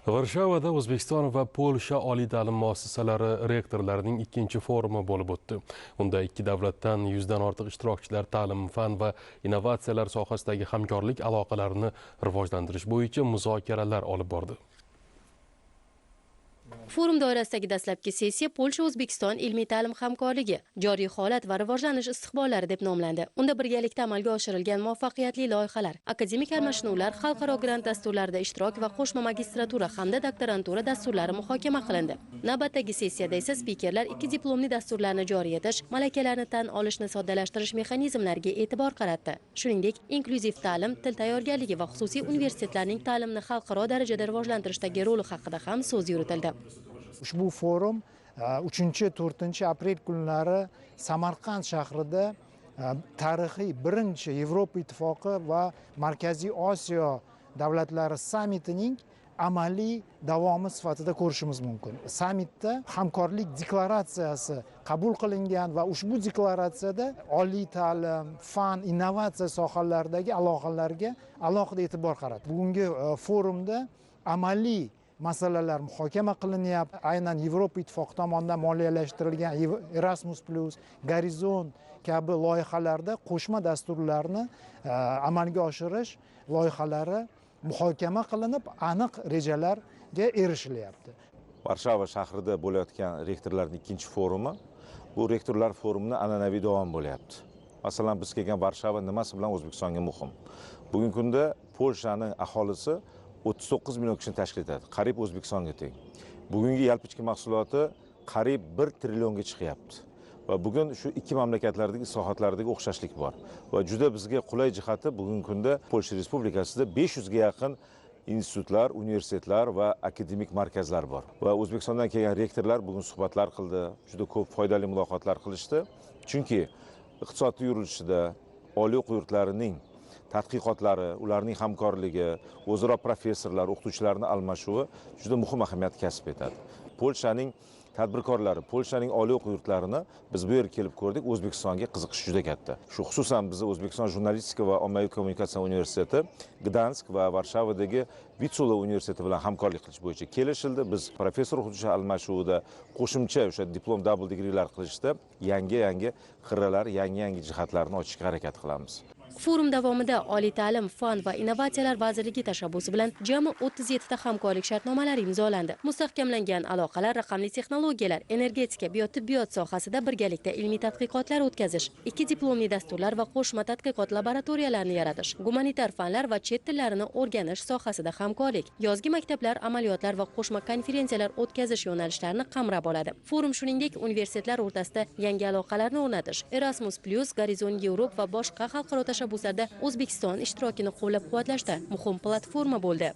Varshavada O'zbekiston va Polsha oliy ta'lim muassasalari rektorlarining ikkinchi forumi bo'lib o'tdi. Unda ikki davlatdan 100 dan ortiq ishtirokchilar ta'lim, fan va innovatsiyalar sohasidagi hamkorlik aloqalarini rivojlantirish bo'yicha muzokaralar olib bordi. Forum doirasidagi dastlabki sessiya Polsha-O'zbekiston ilmiy ta'lim hamkorligi, joriy holat va rivojlanish istiqbollari deb nomlandi. Unda birgalikda amalga oshirilgan muvaffaqiyatli loyihalar, akademik almashinuvlar, xalqaro grant dasturlarida ishtirok va qo'shma magistratura hamda doktorantura dasturlari muhokama qilindi. Navbatdagi sessiyada esa spikerlar ikki diplomli dasturlarni joriy etish, malakalarni tan olishni soddalashtirish mexanizmlariga e'tibor qaratdi. Shuningdek, inklyuziv ta'lim, til tayyorgarligi va xususiy universitetlarning ta'limni xalqaro darajada rivojlantirishdagi roli haqida ham so'z yuritildi. Ushbu forum 3-4 aprel kunlari Samarqand shahrida tarixiy birinchi Yevropa Ittifoqi va Markaziy Osiyo davlatlari sammitining amaliy davomi sifatida ko'rishimiz mumkin. Sammitda hamkorlik deklaratsiyasi qabul qilingan va ushbu deklaratsiyada oliy ta'lim, fan, innovatsiya sohalaridagi aloqalarga alohida e'tibor qaratildi. Bugungi forumda amaliy masalalar muhokama qilinyapti. Aynan Yevropa Ittifoqi tomonidan moliyalashtirilgan Erasmus+, Gorizont kabi loyihalarda qo'shma dasturlarni amalga oshirish loyihalari muhokama qilinib, aniq rejalarga erishilyapti. Varshava shahrida bo'layotgan rektorlarning ikkinchi forumi, bu rektorlar forumining an'anaviy davomi bo'lyapti. Masalan, biz kelgan Varshava nimasi bilan O'zbekistonga muhim? Bugungi kunda Polshaning aholisi 39 million kishini tashkil etadi. Qariyb O'zbekistonga teng. Bugungi yalpi ichki mahsuloti qariyb 1 trillionga chiqyapti. Va bugun shu ikki mamlakatlardagi islohotlardagi o'xshashlik bor. Va juda bizga qulay jihati bugungi kunda Polsha Respublikasida 500 ga yaqin institutlar, universitetlar va akademik markazlar bor. Va O'zbekistondan kelgan rektorlar bugun suhbatlar qildi, juda ko'p foydali muloqotlar qilishdi. Chunki iqtisodiy yurilishida oliy o'quv yurtlarining tadqiqotlari, ularning hamkorligi, o'zaro professorlar, o'qituvchilarning almashuvi juda muhim ahamiyat kasb etadi. Polshaning tadbirkorlari, Polshaning oliy o'quv yurtlarini biz bu yerga kelib ko'rdik, O'zbekistonga qiziqish juda katta. Shu xususan biz O'zbekiston jurnalistika va ommaviy kommunikatsiya universiteti, Gdansk va Varshavadagi Vitsula universiteti bilan hamkorlik qilish bo'yicha kelishildi. Biz professor o'qituvchi almashuvida qo'shimcha o'sha diplom double degreelar qilishda yangi qirralar, yangi jihatlarni ochishga harakat qilamiz. Forum davomida Oliy ta'lim, fan va innovatsiyalar vazirligi tashabbusi bilan jami 37 ta hamkorlik shartnomalari imzolandi. Mustahkamlangan aloqalar, raqamli texnologiyalar, energetika, biotibbiyot sohasida birgalikda ilmiy tadqiqotlar o'tkazish, ikki diplomli dasturlar va qo'shma tadqiqot laboratoriyalarini yaratish, gumanitar fanlar va chet tillarini o'rganish sohasida hamkorlik, yozgi maktablar, amaliyotlar va qo'shma konferensiyalar o'tkazish yo'nalishlarini qamrab oladi. Forum shuningdek universitetlar o'rtasida yangi aloqalarni o'rnatish, Erasmus+, Gorizont Yevropa va boshqa xalqaro tashabbuslarda O'zbekiston ishtirokini qo'llab-quvvatlashda muhim platforma bo'ldi.